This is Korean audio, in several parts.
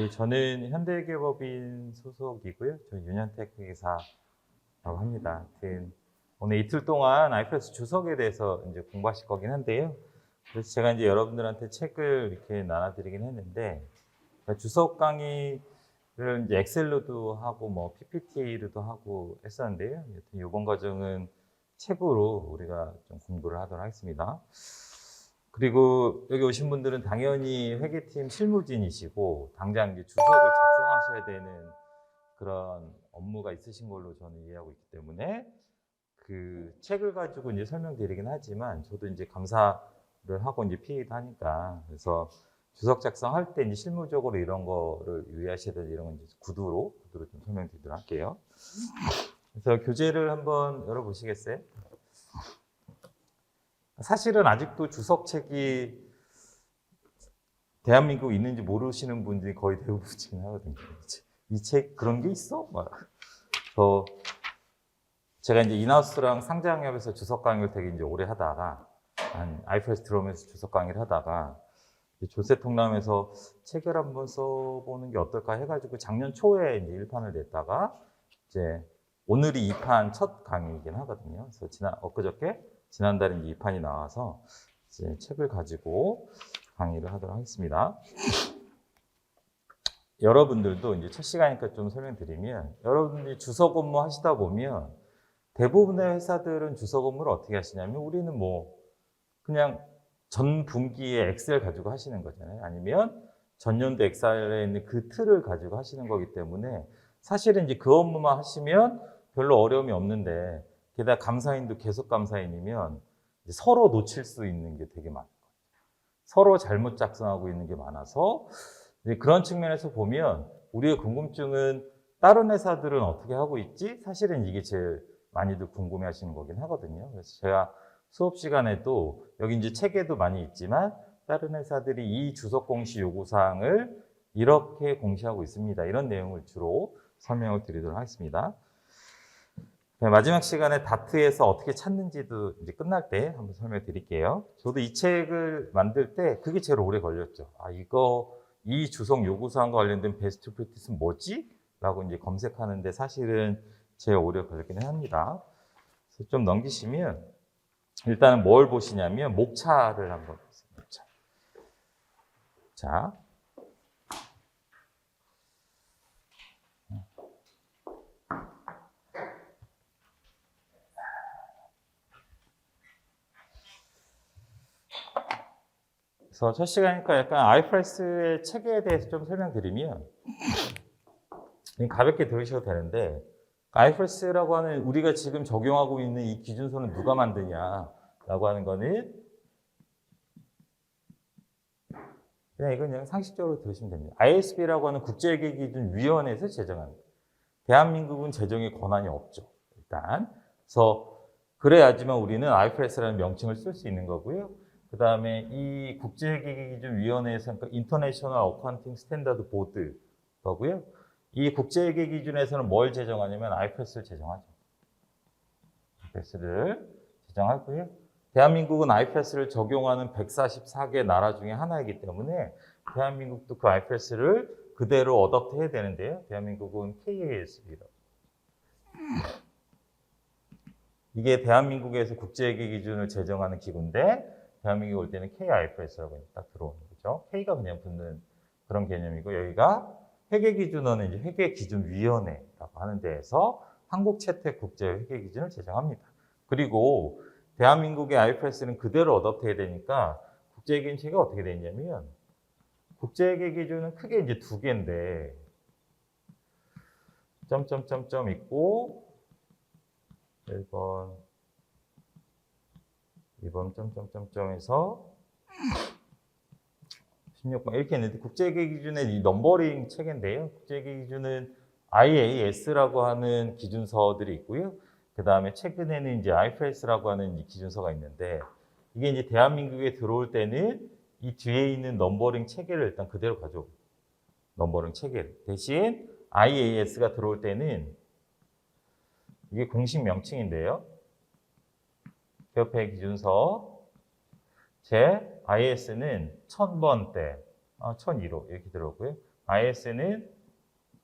예, 저는 현대기업인 소속이고요. 저는 윤현택 회계사라고 합니다. 하여튼 오늘 이틀 동안 IFRS 주석에 대해서 이제 공부하실 거긴 한데요. 그래서 제가 이제 여러분들한테 책을 이렇게 나눠드리긴 했는데, 주석 강의를 이제 엑셀로도 하고 뭐 PPT로도 하고 했었는데요. 여튼 이번 과정은 책으로 우리가 좀 공부를 하도록 하겠습니다. 그리고 여기 오신 분들은 당연히 회계팀 실무진이시고 당장 이제 주석을 작성하셔야 되는 그런 업무가 있으신 걸로 저는 이해하고 있기 때문에 그 책을 가지고 이제 설명드리긴 하지만 저도 이제 감사를 하고 이제 PA도 하니까 그래서 주석 작성할 때 이제 실무적으로 이런 거를 유의하셔야 되는 이런 건 이제 구두로 좀 설명드리도록 할게요. 그래서 교재를 한번 열어보시겠어요? 사실은 아직도 주석책이 대한민국에 있는지 모르시는 분들이 거의 대부분이긴 하거든요. 이 책 그런 게 있어? 제가 이제 인하우스랑 상장협에서 주석 강의를 되게 이제 오래 하다가 한 IFRS 들어오면서 주석 강의를 하다가 조세 통람에서 책을 한번 써보는 게 어떨까 해가지고 작년 초에 이제 1판을 냈다가 이제 오늘이 2판 첫 강의이긴 하거든요. 그래서 엊그저께 지난달에 이제 2판이 나와서 이제 책을 가지고 강의를 하도록 하겠습니다. 여러분들도 이제 첫 시간이니까 좀 설명드리면 여러분들이 주석 업무 하시다 보면 대부분의 회사들은 주석 업무를 어떻게 하시냐면 우리는 뭐 그냥 전 분기에 엑셀 가지고 하시는 거잖아요. 아니면 전년도 엑셀에 있는 그 틀을 가지고 하시는 거기 때문에 사실은 이제 그 업무만 하시면 별로 어려움이 없는데 게다가 감사인도 계속 감사인이면 서로 놓칠 수 있는 게 되게 많아요. 서로 잘못 작성하고 있는 게 많아서 그런 측면에서 보면 우리의 궁금증은 다른 회사들은 어떻게 하고 있지? 사실은 이게 제일 많이들 궁금해 하시는 거긴 하거든요. 그래서 제가 수업 시간에도 여기 이제 책에도 많이 있지만 다른 회사들이 이 주석 공시 요구사항을 이렇게 공시하고 있습니다. 이런 내용을 주로 설명을 드리도록 하겠습니다. 마지막 시간에 다트에서 어떻게 찾는지도 이제 끝날 때 한번 설명 드릴게요. 저도 이 책을 만들 때 그게 제일 오래 걸렸죠. 이 주석 요구사항과 관련된 베스트 프랙티스는 뭐지? 라고 이제 검색하는데 사실은 제일 오래 걸리긴 합니다. 그래서 좀 넘기시면 일단은 뭘 보시냐면 목차를 한번 보세요. 목차. 자. 그래서 첫 시간이니까 약간 IFRS의 책에 대해서 좀 설명드리면 가볍게 들으셔도 되는데 IFRS라고 하는 우리가 지금 적용하고 있는 이 기준서는 누가 만드냐라고 하는 거는 그냥 상식적으로 들으시면 됩니다. ISB라고 하는 국제회계기준위원회에서 제정합니다. 대한민국은 제정의 권한이 없죠. 일단. 그래서 그래야지만 우리는 IFRS라는 명칭을 쓸 수 있는 거고요. 그 다음에 이 국제회계기준위원회에서 그러니까 인터내셔널 어카운팅 스탠다드 보드 거고요. 이 국제회계기준에서는 뭘 제정하냐면 IFRS를 제정하죠. IFRS를 제정하고요. 대한민국은 IFRS를 적용하는 144개 나라 중에 하나이기 때문에 대한민국도 그 IFRS를 그대로 어댑트 해야 되는데요. 대한민국은 KASB라고. 이게 대한민국에서 국제회계 기준을 제정하는 기구인데 대한민국에 올 때는 KIFRS라고 딱 들어오는 거죠. K가 그냥 붙는 그런 개념이고 여기가 회계기준원은 이제 회계기준위원회라고 하는 데에서 한국채택국제회계기준을 제정합니다. 그리고 대한민국의 IFRS는 그대로 어댑트 해야 되니까 국제회계기준체가 어떻게 되냐면 국제회계기준은 크게 이제 두 개인데 점점점점 있고 1번, 2번 점점점점에서 16번 이렇게 있는데 국제회계기준의 이 넘버링 체계인데요. 국제회계기준은 IAS라고 하는 기준서들이 있고요. 그 다음에 최근에는 이제 IFRS라고 하는 기준서가 있는데 이게 이제 대한민국에 들어올 때는 이 뒤에 있는 넘버링 체계를 일단 그대로 가져오고 넘버링 체계를 대신 IAS가 들어올 때는 이게 공식 명칭인데요. 기업회 기준서 제 IS는 1000번대, 1002호 이렇게 들어오고요. IS는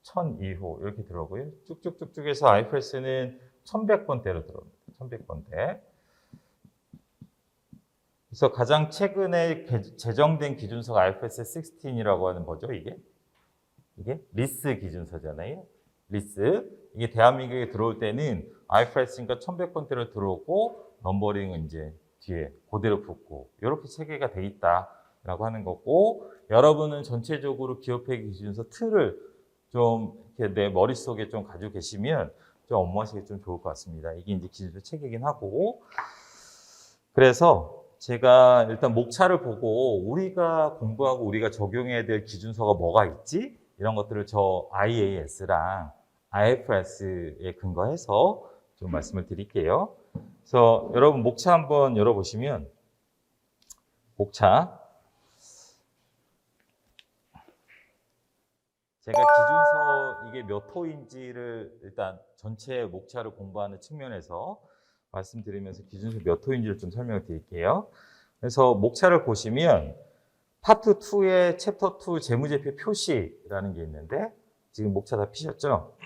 1002호 이렇게 들어오고요. 쭉쭉쭉쭉 해서 IFRS는 1100번대로 들어옵니다. 1100번대. 그래서 가장 최근에 제정된 기준서가 IFRS 16이라고 하는 거죠, 이게 리스 기준서잖아요. 리스. 이게 대한민국에 들어올 때는 IFRS니까 1100번대로 들어오고 넘버링은 이제 뒤에 그대로 붙고 이렇게 체계가 돼 있다라고 하는 거고, 여러분은 전체적으로 기업회계 기준서 틀을 좀 이렇게 내 머릿속에 좀 가지고 계시면 좀 업무하시기 좀 좋을 것 같습니다. 이게 이제 기준서 체계이긴 하고, 그래서 제가 일단 목차를 보고 우리가 공부하고 우리가 적용해야 될 기준서가 뭐가 있지? 이런 것들을 저 IAS랑 IFRS에 근거해서 좀 말씀을 드릴게요. 그래서 여러분 목차 한번 열어보시면, 목차. 제가 기준서 이게 몇 호인지를 일단 전체 목차를 공부하는 측면에서 말씀드리면서 기준서 몇 호인지를 좀 설명을 드릴게요. 그래서 목차를 보시면 파트 2의 챕터 2 재무제표 표시라는 게 있는데, 지금 목차 다 피셨죠?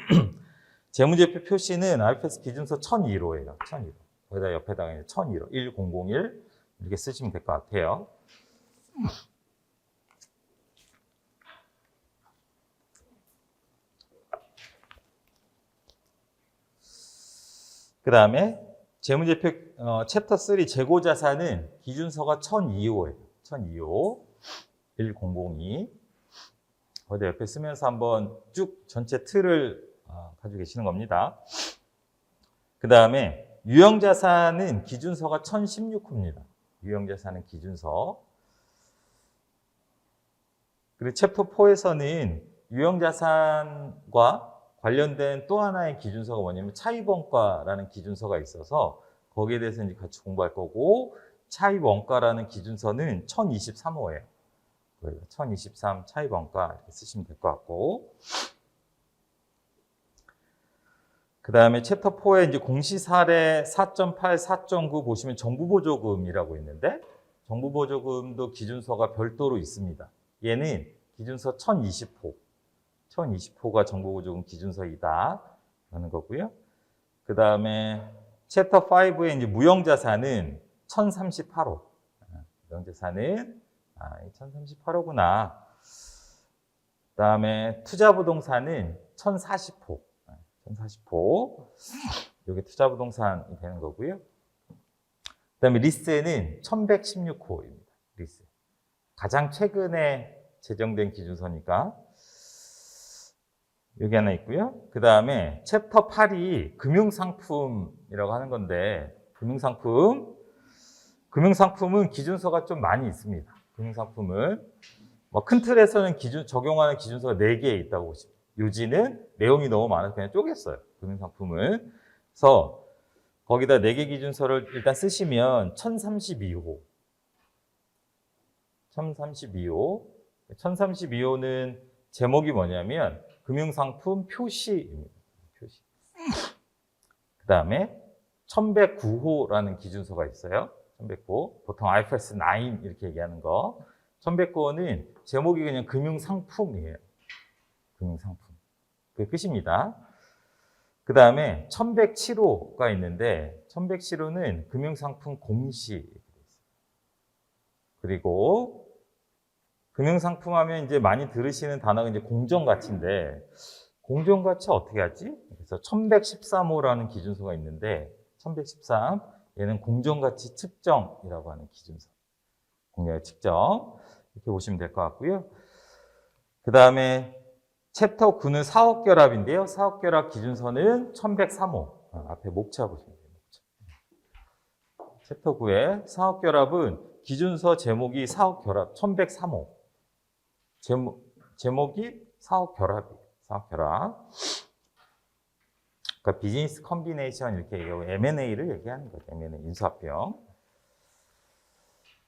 재무제표 표시는 IFRS 기준서 1002호예요. 1002호. 거기다 옆에다가 1002호, 1001 이렇게 쓰시면 될 것 같아요. 그 다음에 재무제표 챕터 3 재고자산은 기준서가 1002호예요. 1002호, 1002. 거기다 옆에 쓰면서 한번 쭉 전체 틀을 가지고 계시는 겁니다. 그 다음에 유형자산은 기준서가 1016호입니다. 유형자산은 기준서. 그리고 챕터 4에서는 유형자산과 관련된 또 하나의 기준서가 뭐냐면 차입원가라는 기준서가 있어서 거기에 대해서 이제 같이 공부할 거고, 차입원가라는 기준서는 1023호예요. 1023 차입원가 이렇게 쓰시면 될 것 같고, 그 다음에 챕터 4에 이제 공시사례 4.8, 4.9 보시면 정부보조금이라고 있는데, 정부보조금도 기준서가 별도로 있습니다. 얘는 기준서 1020호. 1020호가 정부보조금 기준서이다 라는 거고요. 그 다음에 챕터 5의 이제 무형자산은 1038호. 무형자산은 1038호구나. 그 다음에 투자부동산은 1040호. 1040호. 이게 투자부동산이 되는 거고요. 그 다음에 리스는 1116호입니다. 리스. 가장 최근에 제정된 기준서니까. 여기 하나 있고요. 그 다음에 챕터 8이 금융상품이라고 하는 건데, 금융상품은 기준서가 좀 많이 있습니다. 금융상품은 큰 틀에서는 적용하는 기준서가 4개 있다고 보시면, 요지는 내용이 너무 많아서 그냥 쪼갰어요. 금융상품은. 그래서 거기다 4개 기준서를 일단 쓰시면 1032호. 1032호는 제목이 뭐냐면 금융상품 표시입니다. 표시. 그 다음에 1109호라는 기준서가 있어요. 1109호. 보통 IFRS 9 이렇게 얘기하는 거. 1109호는 제목이 그냥 금융상품이에요. 금융상품. 그게 끝입니다. 그 다음에 1107호가 있는데, 1107호는 금융상품 공시 이렇게 돼 있어요. 그리고 금융상품 하면 이제 많이 들으시는 단어가 이제 공정가치인데, 공정가치 어떻게 하지? 그래서 1113호라는 기준서가 있는데, 1113, 얘는 공정가치 측정이라고 하는 기준서. 공정가치 측정. 이렇게 보시면 될 것 같고요. 그 다음에 챕터 9는 사업결합인데요. 사업결합 기준서는 1103호. 앞에 목차 보시면 돼요. 목차. 챕터 9의 사업결합은 기준서 제목이 사업결합 1103호. 제목이 사업결합이에요. 사업결합. 그러니까 비즈니스 컴비네이션 이렇게 얘기하고 M&A를 얘기하는 거죠. M&A, 인수합병.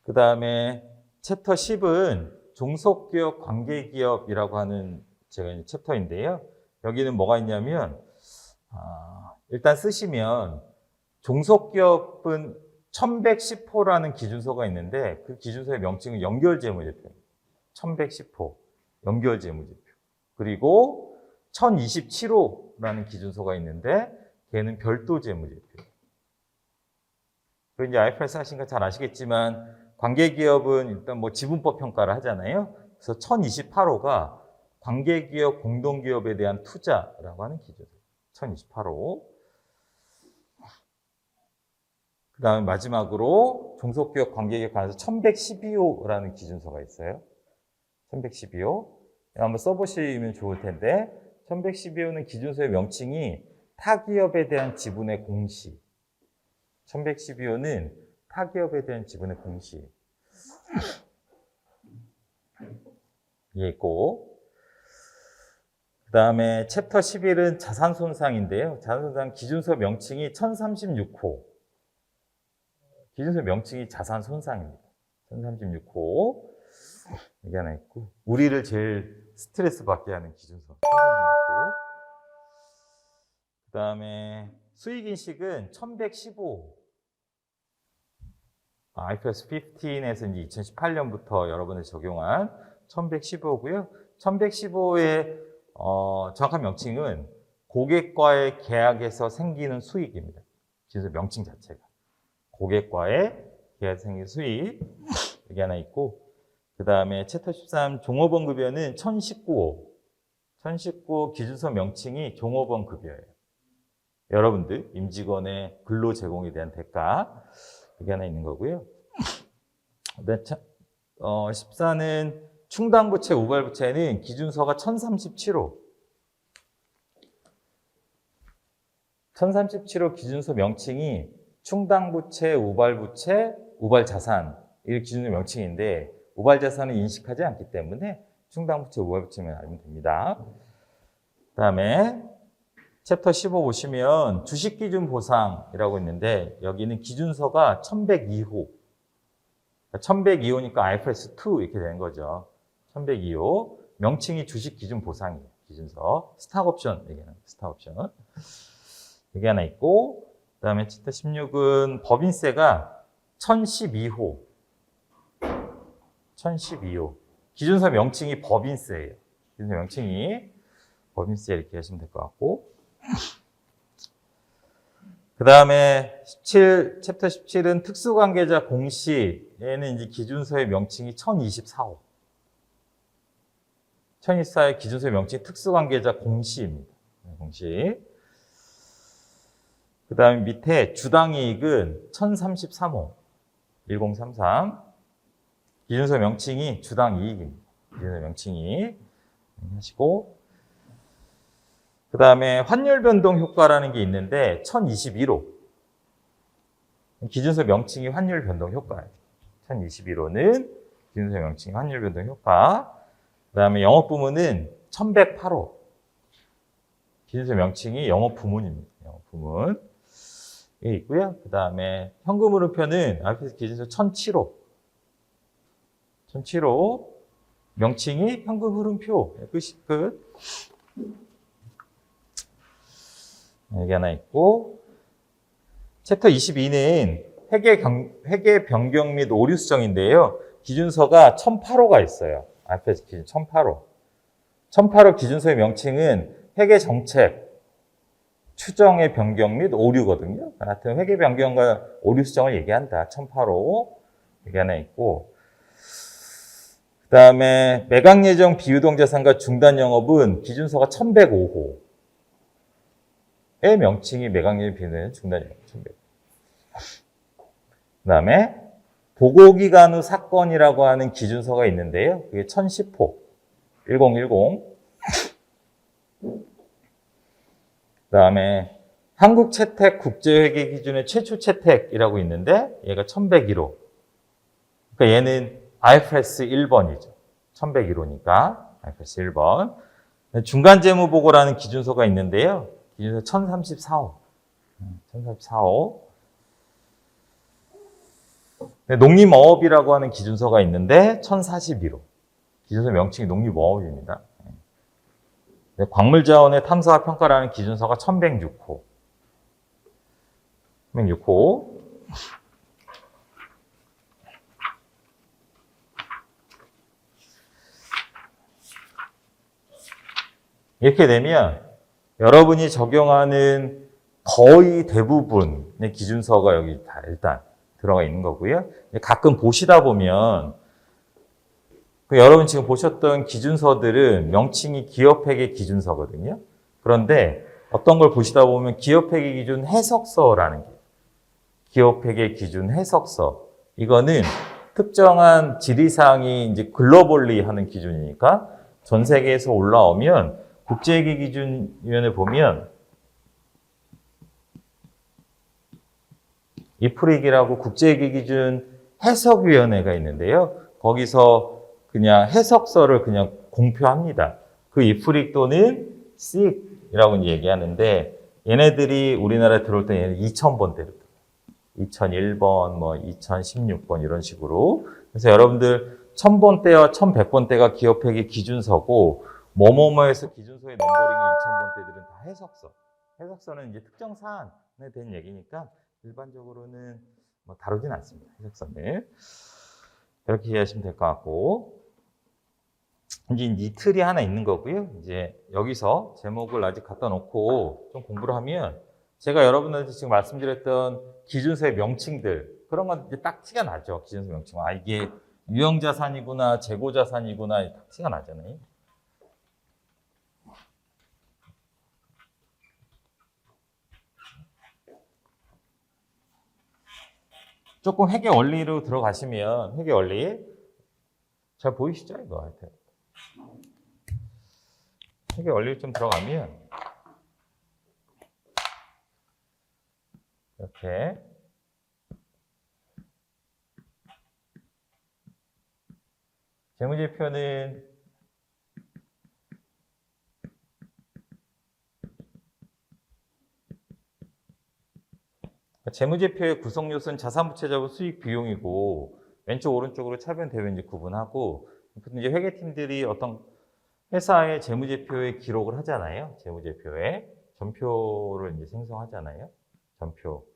그 다음에 챕터 10은 종속기업, 관계기업이라고 하는 제가 이제 챕터인데요. 여기는 뭐가 있냐면, 일단 쓰시면 종속기업은 1110호라는 기준서가 있는데, 그 기준서의 명칭은 연결재무제표입니다. 1110호, 연결재무제표. 그리고 1027호라는 기준소가 있는데 걔는 별도 재무제표. 그리고 이제 IFRS 하신 거 잘 아시겠지만 관계기업은 일단 뭐 지분법 평가를 하잖아요. 그래서 1028호가 관계기업 공동기업에 대한 투자라고 하는 기준. 1028호. 그 다음에 마지막으로 종속기업 관계기업 관해서 1112호라는 기준서가 있어요. 1112호. 한번 써보시면 좋을 텐데 1112호는 기준서의 명칭이 타기업에 대한 지분의 공시. 1112호는 타기업에 대한 지분의 공시. 이게 있고 그 다음에 챕터 11은 자산손상인데요. 자산손상 기준서 명칭이 1036호. 기준서 명칭이 자산손상입니다. 1036호. 여기 하나 있고 우리를 제일 스트레스 받게 하는 기준서 1036호. 그 다음에 수익인식은 1115. IFRS 15에서 이제 2018년부터 여러분이 적용한 1115고요. 1115의 정확한 명칭은 고객과의 계약에서 생기는 수익입니다. 기준서 명칭 자체가. 고객과의 계약에서 생기는 수익. 여기 하나 있고 그 다음에 챕터 13 종업원급여는 1019호. 1019 기준서 명칭이 종업원급여예요. 여러분들 임직원의 근로 제공에 대한 대가 여기 하나 있는 거고요. 14는 충당부채, 우발부채는 기준서가 1037호. 1037호 기준서 명칭이 충당부채, 우발부채, 우발자산 이 기준서 명칭인데 우발자산을 인식하지 않기 때문에 충당부채, 우발부채만 알면 됩니다. 그 다음에 챕터 15 보시면 주식기준 보상이라고 있는데 여기는 기준서가 1102호. 1102호니까 IFRS 2 이렇게 되는 거죠. 1102호. 명칭이 주식기준 보상이에요. 기준서. 스탁옵션 얘기하는 거예요. 스탁옵션. 여기 하나 있고 그 다음에 챕터 16은 법인세가 1012호. 1012호. 기준서 명칭이 법인세예요. 기준서 명칭이 법인세 이렇게 하시면 될 것 같고 그 다음에 챕터 17은 특수관계자 공시에는 이제 기준서의 명칭이 1024호. 1024의 기준서의 명칭이 특수관계자 공시입니다. 공시. 그 다음에 밑에 주당이익은 1033호. 1033. 기준서 명칭이 주당이익입니다. 기준서 명칭이 하시고 그 다음에 환율 변동 효과라는 게 있는데 1021호. 기준서 명칭이 환율 변동 효과예요. 1021호는 기준서 명칭이 환율 변동 효과. 그 다음에 영업 부문은 1108호. 기준서 명칭이 영업 부문입니다. 영업 부문. 이게 있고요. 그 다음에 현금 흐름표는 IFRS 기준서 1007호. 1007호. 명칭이 현금 흐름표. 끝. 여기 하나 있고 챕터 22는 회계 변경 및 오류 수정인데요. 기준서가 1008호가 있어요. IFRS 기준 1008호. 1008호 기준서의 명칭은 회계 정책, 추정의 변경 및 오류거든요. 하여튼 회계 변경과 오류 수정을 얘기한다. 1008호. 여기 하나 있고 그 다음에 매각 예정 비유동자산과 중단 영업은 기준서가 1105호. 의 명칭이 매각예정 비유동자산 중단 영업 1105호. 그 다음에 보고기간 후 사건이라고 하는 기준서가 있는데요. 그게 1010호. 1010. 그 다음에 한국채택 국제회계 기준의 최초 채택이라고 있는데 얘가 1101호. 그러니까 얘는 IFRS 1번이죠. 1101호니까 IFRS 1번. 중간재무보고라는 기준서가 있는데요. 기준서 1034호. 1034호. 농림어업이라고 하는 기준서가 있는데 1041호. 기준서 명칭이 농림어업입니다. 광물자원의 탐사와 평가라는 기준서가 1106호. 1106호. 이렇게 되면 여러분이 적용하는 거의 대부분의 기준서가 여기 다 일단 들어가 있는 거고요. 가끔 보시다 보면 여러분 지금 보셨던 기준서들은 명칭이 기업회계 기준서거든요. 그런데 어떤 걸 보시다 보면 기업회계 기준 해석서라는 게 기업회계 기준 해석서. 이거는 특정한 지리상이 이제 글로벌리 하는 기준이니까 전 세계에서 올라오면 국제회계기준위원회 보면 이프릭이라고 국제회계기준 해석위원회가 있는데요. 거기서 그냥 해석서를 그냥 공표합니다. 그 이프릭 또는 SIC이라고 얘기하는데 얘네들이 우리나라에 들어올 때 얘는 2000번대로 2001번, 뭐 2016번 이런 식으로. 그래서 여러분들 1000번대와 1100번대가 기업회계 기준서고 뭐뭐뭐에서 기준서의 넘버링이 2000번대들은 다 해석서. 해석서는 이제 특정 사안에 대한 얘기니까 일반적으로는 뭐 다루진 않습니다. 해석서는. 이렇게 이해하시면 될 것 같고. 이제 이 틀이 하나 있는 거고요. 이제 여기서 제목을 아직 갖다 놓고 좀 공부를 하면 제가 여러분한테 지금 말씀드렸던 기준서의 명칭들 그런 건 이제 딱 티가 나죠. 기준서 명칭. 아, 이게 유형자산이구나, 재고자산이구나 딱 티가 나잖아요. 조금 회계 원리로 들어가시면 회계 원리 잘 보이시죠? 이거 하여튼 회계 원리 좀 들어가면 이렇게 재무제표는 재무제표의 구성 요소는 자산부채자본 수익 비용이고 왼쪽 오른쪽으로 차변 대변 이제 구분하고 이제 회계팀들이 어떤 회사의 재무제표에 기록을 하잖아요. 재무제표에 전표를 이제 생성하잖아요. 전표.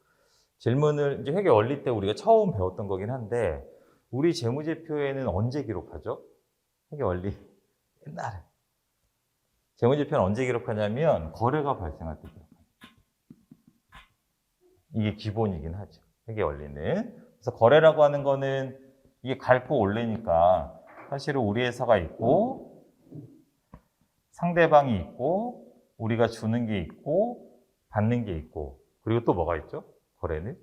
질문을 이제 회계 원리 때 우리가 처음 배웠던 거긴 한데 우리 재무제표에는 언제 기록하죠? 회계 원리 옛날에 재무제표는 언제 기록하냐면 거래가 발생할 때 기록합니다. 이게 기본이긴 하죠. 회계 원리는. 그래서 거래라고 하는 거는 이게 갈고 올래니까 사실은 우리 회사가 있고 상대방이 있고 우리가 주는 게 있고 받는 게 있고 그리고 또 뭐가 있죠? 거래는?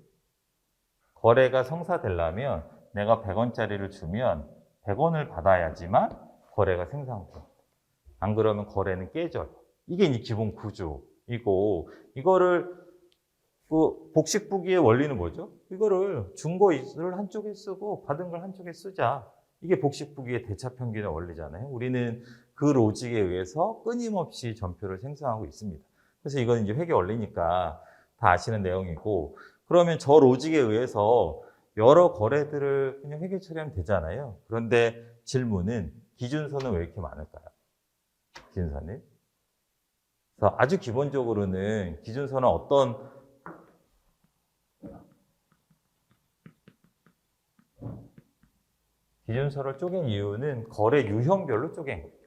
거래가 성사되려면 내가 100원짜리를 주면 100원을 받아야지만 거래가 생성돼요. 안 그러면 거래는 깨져요. 이게 이제 기본 구조이고 이거를 그 복식부기의 원리는 뭐죠? 이거를 준 거를 한쪽에 쓰고 받은 걸 한쪽에 쓰자. 이게 복식부기의 대차평균의 원리잖아요. 우리는 그 로직에 의해서 끊임없이 전표를 생성하고 있습니다. 그래서 이건 이제 회계 원리니까 다 아시는 내용이고 그러면 저 로직에 의해서 여러 거래들을 그냥 회계 처리하면 되잖아요. 그런데 질문은 기준서는 왜 이렇게 많을까요? 기준서는? 그래서 아주 기본적으로는 기준서는 어떤 기준서를 쪼갠 이유는 거래 유형별로 쪼갠 거예요.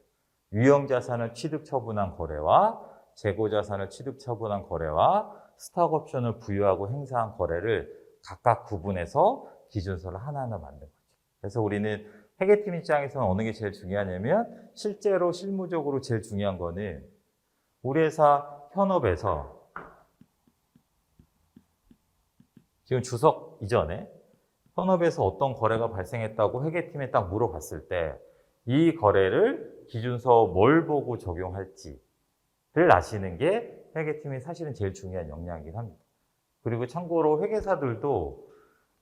유형자산을 취득 처분한 거래와 재고자산을 취득 처분한 거래와 스톡옵션을 부여하고 행사한 거래를 각각 구분해서 기준서를 하나하나 만든 거죠. 그래서 우리는 회계팀 입장에서는 어느 게 제일 중요하냐면 실제로 실무적으로 제일 중요한 거는 우리 회사 현업에서 지금 주석 이전에 현업에서 어떤 거래가 발생했다고 회계팀에 딱 물어봤을 때 이 거래를 기준서 뭘 보고 적용할지를 아시는 게 회계팀이 사실은 제일 중요한 역량이긴 합니다. 그리고 참고로 회계사들도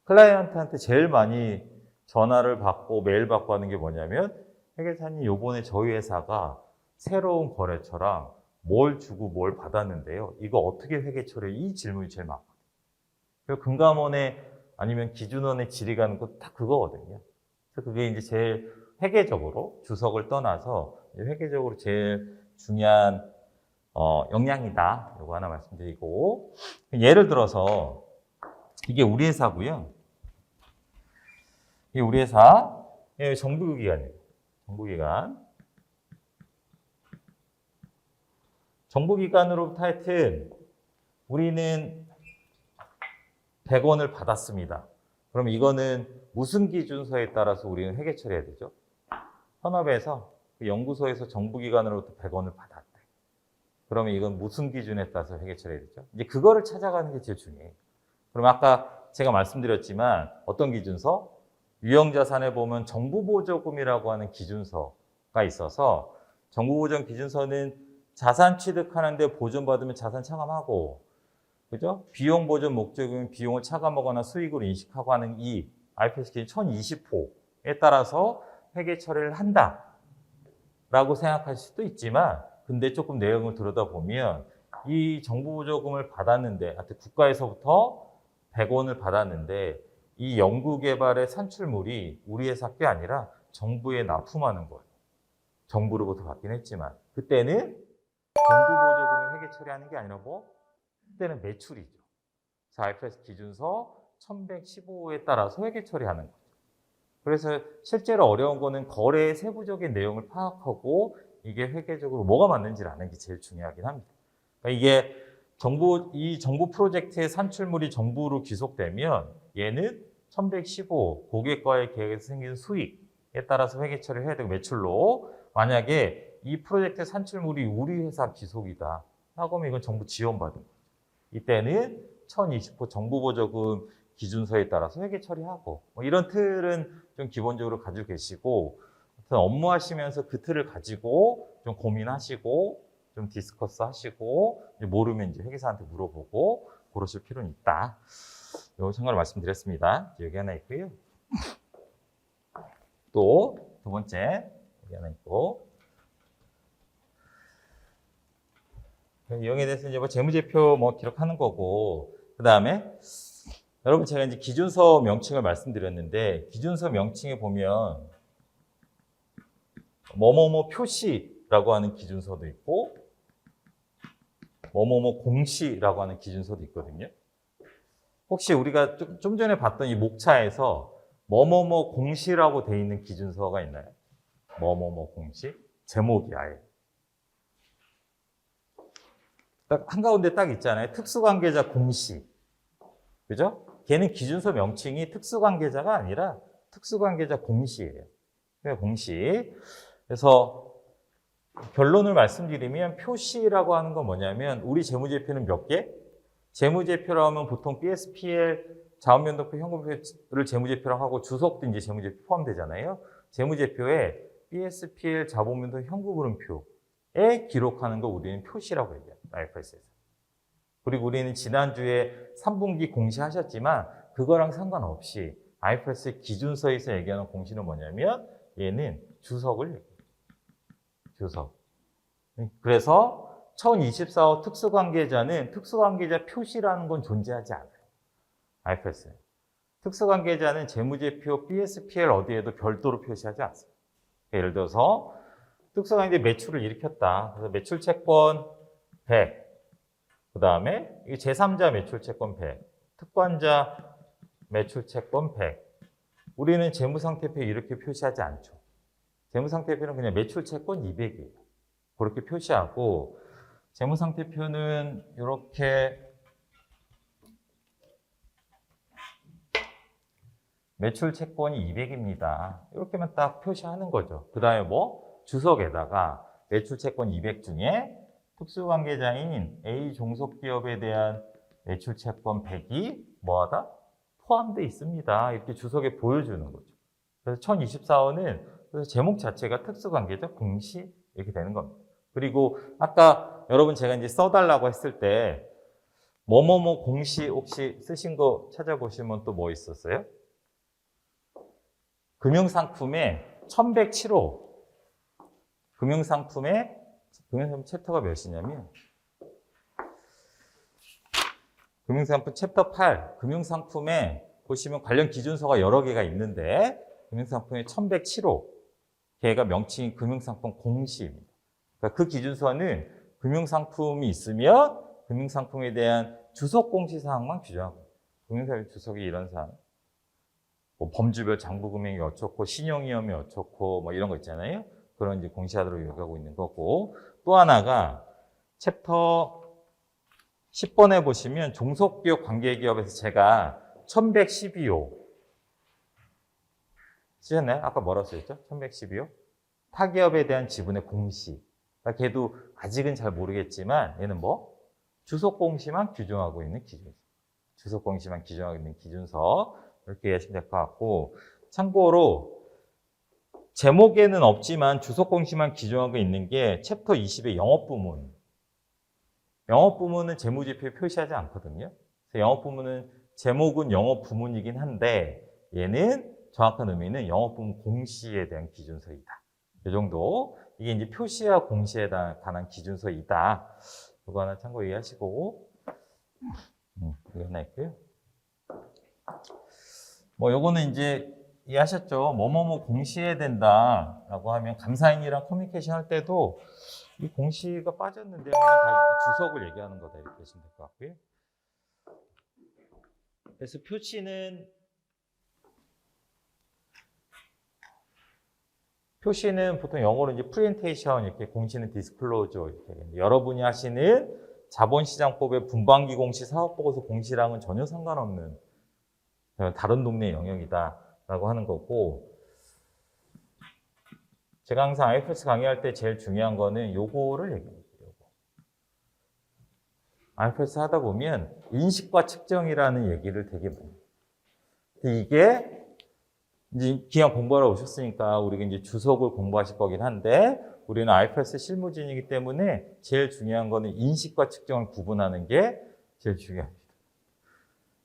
클라이언트한테 제일 많이 전화를 받고 메일 받고 하는 게 뭐냐면 회계사님 요번에 저희 회사가 새로운 거래처랑 뭘 주고 뭘 받았는데요. 이거 어떻게 회계 처리해? 이 질문이 제일 많거든요. 그리고 금감원에 아니면 기준원에 질의가는 거 다 그거거든요. 그래서 그게 이제 제일 회계적으로 주석을 떠나서 회계적으로 제일 중요한 역량이다. 이거 하나 말씀드리고 예를 들어서 이게 우리 회사고요. 이게 우리 회사 정부기관이에요. 정부기관. 정부기관으로부터 하여튼 우리는 100원을 받았습니다. 그럼 이거는 무슨 기준서에 따라서 우리는 회계 처리해야 되죠? 현업에서 그 연구소에서 정부기관으로부터 100원을 받았대. 그러면 이건 무슨 기준에 따라서 회계 처리해야 되죠? 이제 그거를 찾아가는 게 제일 중요해요. 그럼 아까 제가 말씀드렸지만 어떤 기준서? 유형자산에 보면 정부보조금이라고 하는 기준서가 있어서 정부보조금 기준서는 자산 취득하는데 보존받으면 자산 차감하고, 그죠? 비용 보존 목적이면 비용을 차감하거나 수익으로 인식하고 하는 이 IFRS 기준 1020호에 따라서 회계 처리를 한다라고 생각할 수도 있지만, 근데 조금 내용을 들여다보면 이 정부보조금을 받았는데, 하여튼 국가에서부터 100원을 받았는데 이 연구개발의 산출물이 우리 회사 게 아니라 정부에 납품하는 거예요. 정부로부터 받긴 했지만 그때는 정부보조금을 회계 처리하는 게 아니라 그때는 매출이죠. 자, IFRS 기준서 1115호에 따라서 회계 처리하는 거죠. 그래서 실제로 어려운 거는 거래의 세부적인 내용을 파악하고 이게 회계적으로 뭐가 맞는지를 아는 게 제일 중요하긴 합니다. 그러니까 이게 이 정부 프로젝트의 산출물이 정부로 귀속되면 얘는 1115 고객과의 계획에서 생기는 수익에 따라서 회계 처리를 해야 되고, 매출로 만약에 이 프로젝트의 산출물이 우리 회사 귀속이다 하고 하면 이건 정부 지원받은 거죠. 이때는 1020호 정부보조금 기준서에 따라서 회계 처리하고, 이런 틀은 좀 기본적으로 가지고 계시고, 업무하시면서 그 틀을 가지고 좀 고민하시고 좀 디스커스 하시고, 모르면 이제 회계사한테 물어보고 그러실 필요는 있다. 요 생각을 말씀드렸습니다. 여기 하나 있고요. 또 두 번째 여기 하나 있고, 이용에 대해서 이제 재무제표 기록하는 거고, 그 다음에 여러분 제가 이제 기준서 명칭을 말씀드렸는데, 기준서 명칭에 보면 뭐뭐뭐 표시라고 하는 기준서도 있고 뭐뭐뭐 공시라고 하는 기준서도 있거든요. 혹시 우리가 좀 전에 봤던 이 목차에서 뭐뭐뭐 공시라고 돼 있는 기준서가 있나요? 뭐뭐뭐 공시? 제목이 아예. 딱 한가운데 딱 있잖아요. 특수관계자 공시. 그죠? 걔는 기준서 명칭이 특수관계자가 아니라 특수관계자 공시예요. 공시. 그래서 결론을 말씀드리면 표시라고 하는 건 뭐냐면, 우리 재무제표는 몇 개? 재무제표라고 하면 보통 BSPL, 자원면도표, 현금표를 재무제표라고 하고 주석도 이제 재무제표 포함되잖아요. 재무제표에 BSPL, 자본면도, 현금흐름표에 기록하는 거 우리는 표시라고 얘기해요. IFRS에서. 그리고 우리는 지난주에 3분기 공시하셨지만 그거랑 상관없이 IFRS 기준서에서 얘기하는 공시는 뭐냐면 얘는 주석을 얘기해요. 주석. 그래서 1024호 특수관계자는 특수관계자 표시라는 건 존재하지 않아요. IFRS. 특수관계자는 재무제표 BSPL 어디에도 별도로 표시하지 않습니다. 예를 들어서 특수관계자 매출을 일으켰다. 그래서 매출채권 100. 그 다음에 제3자 매출채권 100. 특관자 매출채권 100. 우리는 재무상태표에 이렇게 표시하지 않죠. 재무상태표는 그냥 매출채권 200이에요. 그렇게 표시하고, 재무상태표는 이렇게 매출채권이 200입니다. 이렇게만 딱 표시하는 거죠. 그 다음에 주석에다가 매출채권 200 중에 특수관계자인 A 종속기업에 대한 매출채권 100이 뭐하다? 포함되어 있습니다. 이렇게 주석에 보여주는 거죠. 그래서 1024호는 그래서 제목 자체가 특수관계자 공시 이렇게 되는 겁니다. 그리고 아까 여러분 제가 이제 써달라고 했을 때 뭐뭐뭐 공시 혹시 쓰신 거 찾아보시면 또 뭐 있었어요? 금융상품에 1107호. 금융상품 챕터가 몇이냐면 금융상품 챕터 8. 금융상품에 보시면 관련 기준서가 여러 개가 있는데 금융상품의 1107호. 걔가 명칭이 금융상품 공시입니다. 그러니까 그 기준서는 금융상품이 있으면 금융상품에 대한 주석 공시 사항만 규정하고, 금융상품 주석이 이런 사항, 범주별 장부금액이 어떻고 신용위험이 어떻고 이런 거 있잖아요. 그런 이제 공시하도록 요구하고 있는 거고, 또 하나가 챕터 10번에 보시면 종속기업 관계기업에서 제가 1112호 쓰셨나요? 아까 뭐라고 써있죠? 1112호 타기업에 대한 지분의 공시. 그러니까 걔도 아직은 잘 모르겠지만 얘는 뭐? 주속 공시만 규정하고 있는 기준서. 주속 공시만 규정하고 있는 기준서. 이렇게 이해하시면 될 것 같고, 참고로 제목에는 없지만 주속 공시만 규정하고 있는 게 챕터 20의 영업부문. 영업부문은 재무지표에 표시하지 않거든요. 그래서 영업부문은 제목은 영업부문이긴 한데 얘는 정확한 의미는 영업부문 공시에 대한 기준서이다. 이 정도. 이게 이제 표시와 공시에 관한 기준서이다. 이거 하나 참고 이해하시고, 이거 하나 있고요. 뭐 요거는 이제 이해하셨죠? 뭐뭐뭐 공시해야 된다라고 하면 감사인이랑 커뮤니케이션 할 때도 이 공시가 빠졌는데 그냥 다 주석을 얘기하는 거다 이렇게 보시면 될 것 같고요. 그래서 표시는 보통 영어로 이제 프레젠테이션, 이렇게 공시는 디스클로저, 이렇게 여러분이 하시는 자본시장법의 분반기 공시, 사업보고서 공시랑은 전혀 상관없는 다른 동네의 영역이다라고 하는 거고, 제가 항상 IFRS 강의할 때 제일 중요한 거는 요거를 얘기해요. IFRS 하다 보면 인식과 측정이라는 얘기를 되게 많이 해요. 이게 이제 그냥 공부하러 오셨으니까 우리가 이제 주석을 공부하실 거긴 한데 우리는 IFRS 실무진이기 때문에 제일 중요한 거는 인식과 측정을 구분하는 게 제일 중요합니다.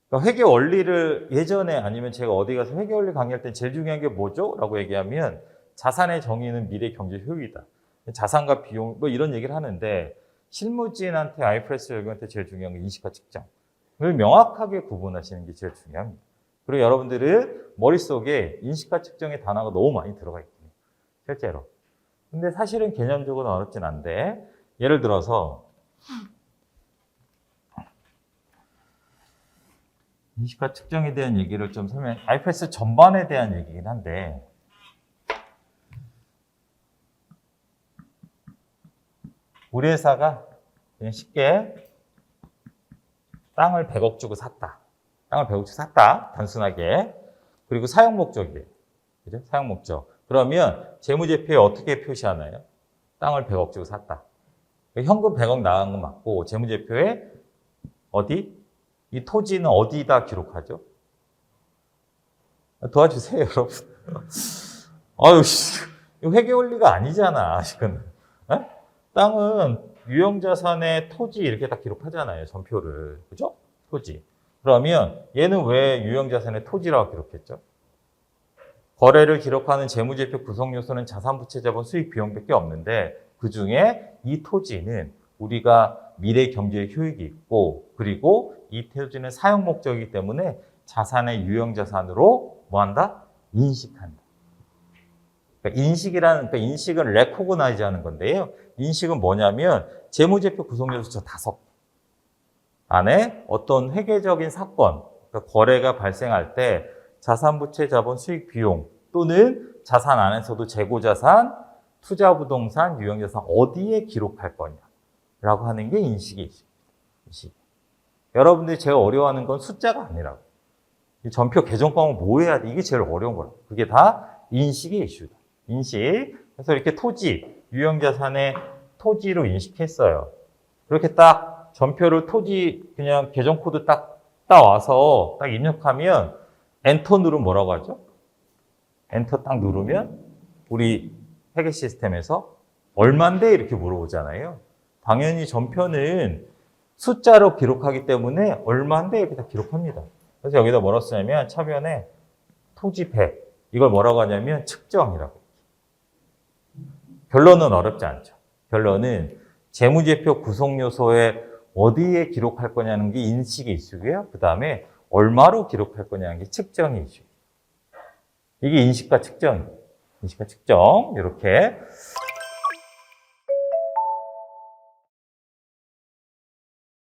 그러니까 회계 원리를 예전에 아니면 제가 어디 가서 회계 원리 강의할 때 제일 중요한 게 뭐죠? 라고 얘기하면 자산의 정의는 미래 경제 효율이다. 자산과 비용 뭐 이런 얘기를 하는데 실무진한테 IFRS 적용할 때 제일 중요한 건 인식과 측정을 명확하게 구분하시는 게 제일 중요합니다. 그리고 여러분들은 머릿속에 인식과 측정의 단어가 너무 많이 들어가 있거든요. 실제로. 근데 사실은 개념적으로 어렵진 않은데 예를 들어서 인식과 측정에 대한 얘기를 좀 IFRS 전반에 대한 얘기긴 한데 우리 회사가 그냥 쉽게 땅을 100억 주고 샀다. 땅을 100억 주고 샀다. 단순하게. 그리고 사용 목적이에요. 그죠? 사용 목적. 그러면 재무제표에 어떻게 표시하나요? 땅을 100억 주고 샀다. 현금 100억 나간 건 맞고 재무제표에 어디? 이 토지는 어디다 기록하죠? 도와주세요, 여러분. 아유, 회계 원리가 아니잖아, 이거는. 땅은 유형자산의 토지 이렇게 다 기록하잖아요, 전표를. 그죠? 토지. 그러면 얘는 왜 유형자산의 토지라고 기록했죠? 거래를 기록하는 재무제표 구성 요소는 자산, 부채, 자본, 수익, 비용밖에 없는데 그 중에 이 토지는 우리가 미래 경제의 효익이 있고 그리고 이 토지는 사용 목적이기 때문에 자산의 유형자산으로 뭐한다? 인식한다. 그러니까 인식은 레코그나이즈 하는 건데요. 인식은 뭐냐면 재무제표 구성 요소 저 5개 안에 어떤 회계적인 사건, 그러니까 거래가 발생할 때 자산, 부채, 자본, 수익, 비용 또는 자산 안에서도 재고자산, 투자부동산, 유형자산 어디에 기록할 거냐라고 하는 게 인식의 이슈입니다. 여러분들이 제일 어려워하는 건 숫자가 아니라고. 이 전표 개정과목 뭐 해야 돼? 이게 제일 어려운 거라고. 그게 다 인식의 이슈다. 인식. 그래서 이렇게 토지, 유형자산의 토지로 인식했어요. 그렇게 딱 전표를 토지 그냥 계정 코드 딱 와서 딱 입력하면 엔터 누르면 뭐라고 하죠? 엔터 딱 누르면 우리 회계 시스템에서 얼만데 이렇게 물어보잖아요. 당연히 전표는 숫자로 기록하기 때문에 얼만데 이렇게 다 기록합니다. 그래서 여기다 뭐라고 쓰냐면 차변에 토지 100 이걸 뭐라고 하냐면 측정이라고. 결론은 어렵지 않죠. 결론은 재무제표 구성 요소에 어디에 기록할 거냐는 게 인식의 이슈고요. 그 다음에 얼마로 기록할 거냐는 게 측정의 이슈. 이게 인식과 측정이에요. 인식과 측정 이렇게